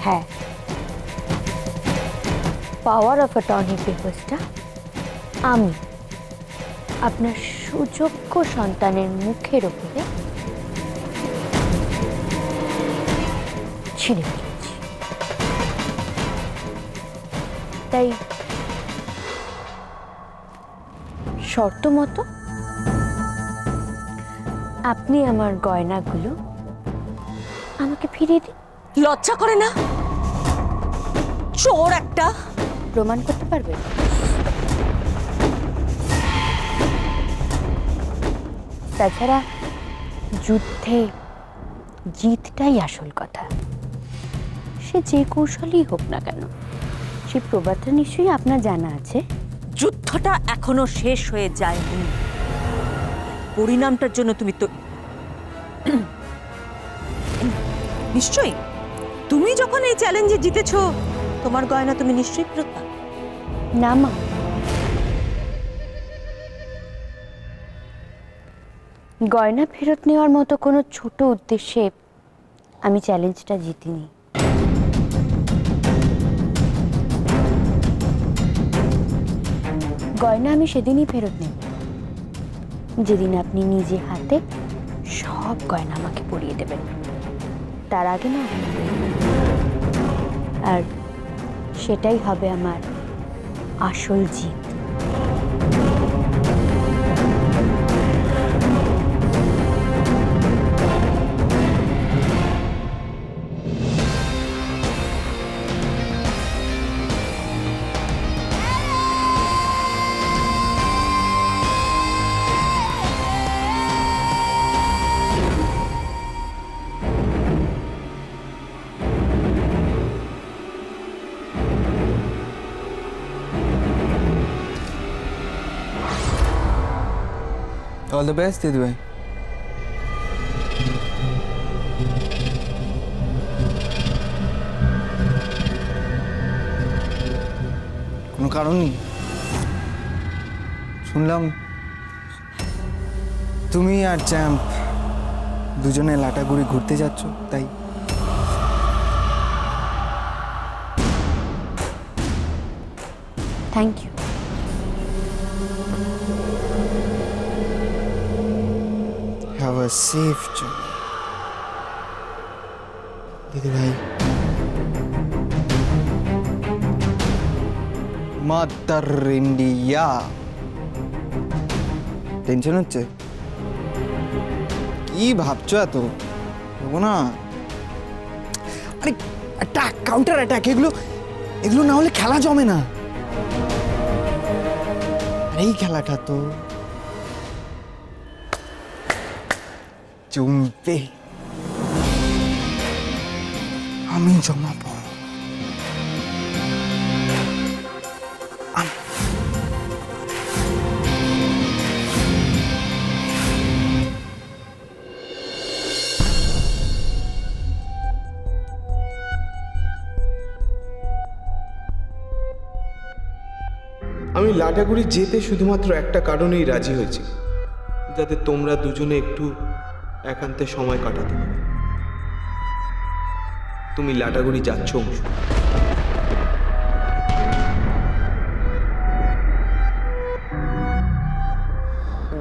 হ্যাঁ, power of attorney পেপারসটা আমি আপনার সুযোগ্য সন্তানের মুখের উপরে ছিঁড়ে ফেলেছি। তাই শর্ত মতো আপনি আমার গয়নাগুলো আমাকে ফিরিয়ে দিন। লজ্জা করে না? চোর একটা। প্রমাণ করতে পারবেন? তাছাড়া যুদ্ধে জিতটাই আসল কথা, সে যে কৌশলই হোক না কেন। সেই প্রবাদটা নিশ্চয়ই আপনার জানা আছে। যুদ্ধটা এখনো শেষ হয়ে যায়নি, পরিণামটার জন্য তুমি তো নিশ্চয়ই, তুমি যখন এই চ্যালেঞ্জে জিতেছো তোমার গয়না তুমি নিশ্চয়ই ফেরত পাবে। না মা, গয়না ফেরত নেওয়ার মতো কোনো ছোট উদ্দেশ্যে আমি চ্যালেঞ্জটা জিতিনি। গয়না আমি সেদিনই ফেরত নেব যেদিন আপনি নিজে হাতে সব গয়না আমাকে পরিয়ে দেবেন। তার আগে না। আর সেটাই হবে আমার আসল জিত। All the best, দিদি ভাই। কোনো কারণ নেই। শুনলাম তুমি আর চ্যাম্প দুজনে লাটাগুড়ি ঘুরতে যাচ্ছ, তাই? Thank you. Have a safe journey, দিদি ভাই। Mother India. টেনশন হচ্ছে? কি ভাবছো এত? না আরে অ্যাটাক, কাউন্টার অ্যাটাক, এগুলো না হলে খেলা জমে না। আর এই খেলাটা তো জমবে। আমি জমাবো। আমি লাটাগুড়ি যেতে শুধুমাত্র একটা কারণেই রাজি হয়েছি, যাতে তোমরা দুজনে একটু একান্তে সময় কাটাতে পারো। তুমি লাটাগুড়ি যাচ্ছ অংশু?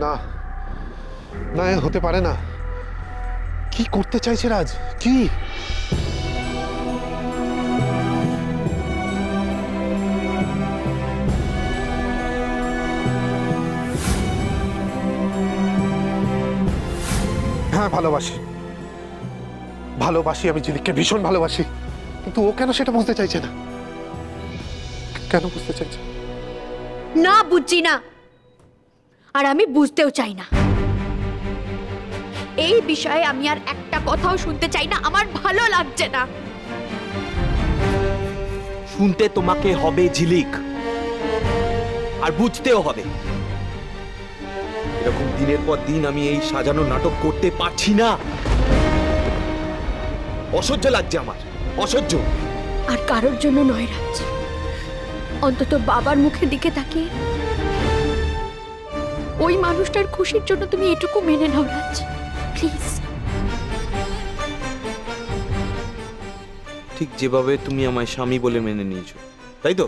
না না, হতে পারে না। কি করতে চাইছে রাজ? কি? হ্যাঁ, ভালোবাসি আমি ঝিলিককে ভীষণ ভালোবাসি, কিন্তু ও কেন সেটা বুঝতে চাইছে না? কেন বুঝতে চাইছে না? বুঝছি না, আর আমি বুঝতেও চাই না। এই বিষয়ে আমি আর একটা কথাও শুনতে চাই না। আমার ভালো লাগছে না। শুনতে তোমাকে হবে ঝিলিক, আর বুঝতেও হবে। এরকম দিনের পর দিন আমি এই সাজানো নাটক করতে পারছি না। অসহ্য লাগছে আমার, অসহ্য। আর কারোর জন্য নয় রাজ, অন্তত বাবার মুখের দিকে তাকিয়ে ওই মানুষটার খুশির জন্য তুমি এটুকু মেনে নাও রাজ, প্লিজ। ঠিক যেভাবে তুমি আমায় স্বামী বলে মেনে নিয়েছো, তাই তো?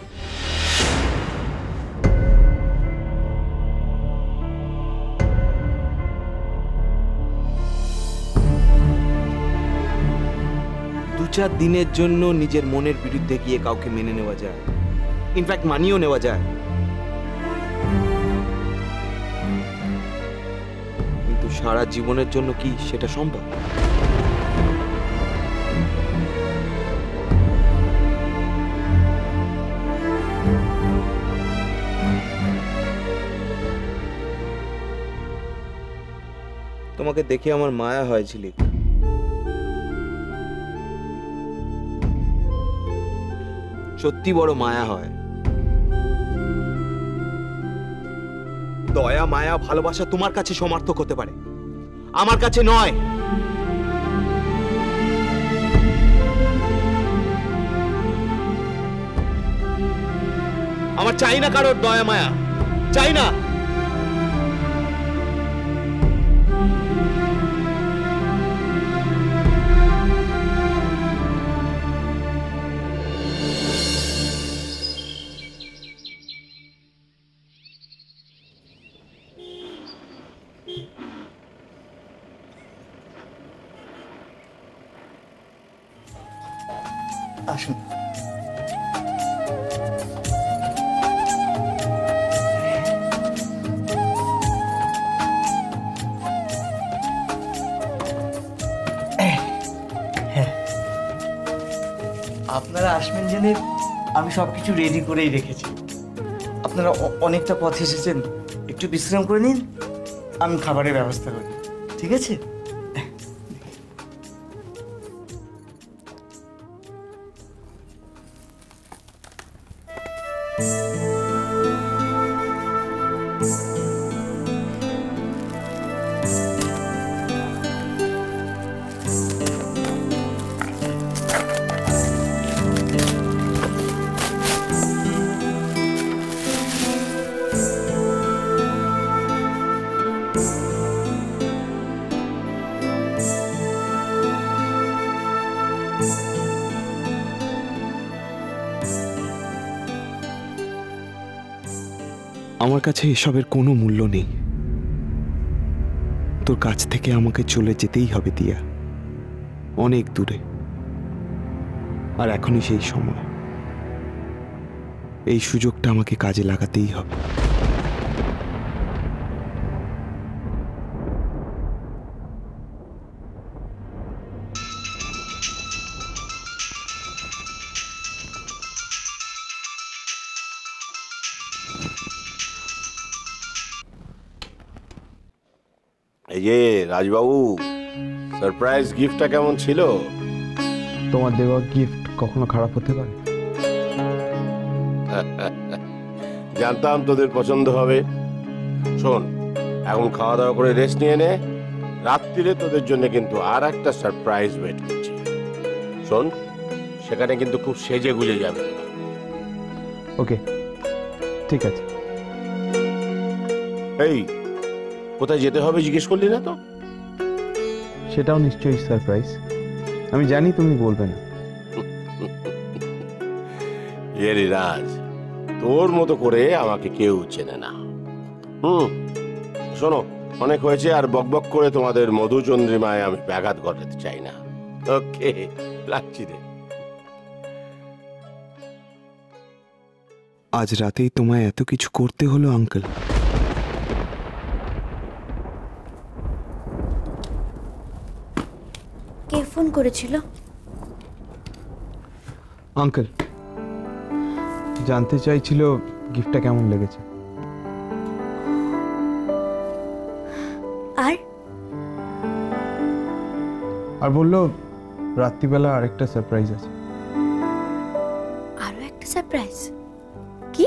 দু চার দিনের জন্য নিজের মনের বিরুদ্ধে গিয়ে কাউকে মেনে নেওয়া যায়, ইনফ্যাক্ট মানিয়েও নেওয়া যায়, কিন্তু সারা জীবনের জন্য কি সেটা সম্ভব? তোমাকে দেখে আমার মায়া হয়েছিল, সত্যি বড় মায়া হয়। দয়া, মায়া, ভালোবাসা তোমার কাছে সমার্থক হতে পারে, আমার কাছে নয়। আমার চাই না কারোর দয়া মায়া, চাই না। আসুন। আপনারা আসবেন জেনে আমি সবকিছু রেডি করেই রেখেছি। আপনারা অনেকটা পথ এসেছেন, একটু বিশ্রাম করে নিন, আমি খাবারের ব্যবস্থা করি, ঠিক আছে? আমার কাছে এসবের কোনো মূল্য নেই। তোর কাছ থেকে আমাকে চলে যেতেই হবে দিয়া, অনেক দূরে। আর এখনই সেই সময়, এই সুযোগটা আমাকে কাজে লাগাতেই হবে। এই যে রাজবাবু, সারপ্রাইজ গিফটটা কেমন ছিল? তোমার দেওয়া গিফট কখনো খারাপ হতে পারে? জানতাম তোদের পছন্দ হবে। শোন, এখন খাওয়া দাওয়া করে রেস্ট নিয়ে নে, রাত্রিরে তোদের জন্য কিন্তু আর একটা সারপ্রাইজ ওয়েট করছি। শোন, সেখানে কিন্তু খুব সেজে গুজে যাবে। ওকে, ঠিক আছে। এই, কোথায় যেতে হবে জিজ্ঞেস করলি না তো? সেটাও নিশ্চয়ই সারপ্রাইজ। আমি জানি তুমি বলবে না। এরে রাজ, তোর মতো করে আমাকে কেউ চেনে না। শোনো, অনেক হয়েছে, আর বকবক করে তোমাদের মধুচন্দ্রিমায় আমি ব্যাঘাত ঘটাতে চাই না। ওকে, রাখছি রে। আজ রাতেই তোমায় এত কিছু করতে হলো আঙ্কেল? কে ফোন করেছিল? আঙ্কেল জানতে চাইছিল গিফটটা কেমন লেগেছে। আর বললো রাত্রিবেলা আরেকটা সারপ্রাইজ আছে। আরো একটা সারপ্রাইজ? কি?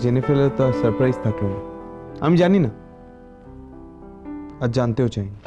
জেনে ফেলে তো সারপ্রাইজ থাকলো না। আমি জানি না, আর জানতেও চাই না।